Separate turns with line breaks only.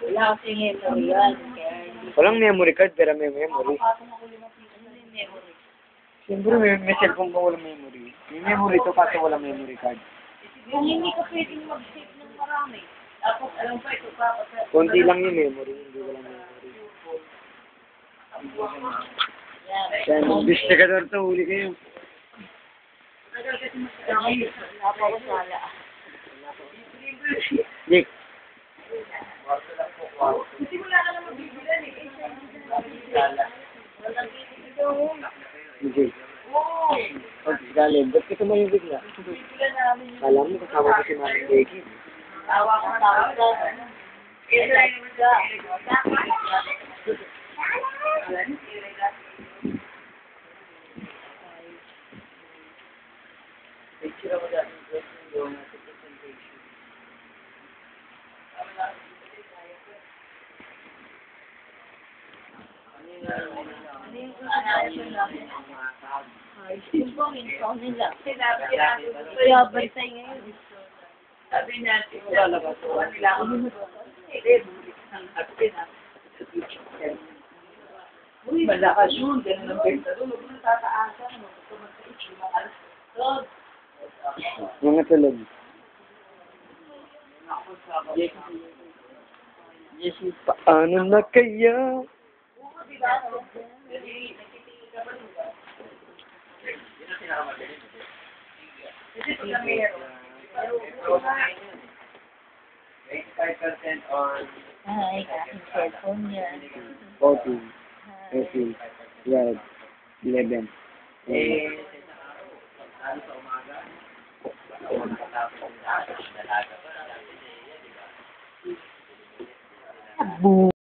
Wala kasi memory yan. Kaya hindi.
Walang memory card, pero may memory.
Memory.
Siyempre, may cellphone pa walang memory. May memory to, kaso walang memory card.
Yung hindi ka pwedeng mag-save ng marami. Tapos, alam pa, ito pa.
Konti lang yung memory, hindi walang memory.
Yan.
Kaya mag-distigador to, huli kayo.
Napakasala.
Jake.
Hindi mo na naman mabibilan eh.
Jake. Oh, galing. Ba't ka tumayubig na? Kala mo, kasama ko si Mami Becky.
Tawa ko na. Kaya bantay ngayon. Sabi natin, lalabas ko nila ako. Uy, malakas yun. Ganun ang benta doon. Huwag mo tataasan.
Mga tulog. Yes, paano na kaya?
Ay, kasi cellphone niya.
14, 13, 12, 11. Boom!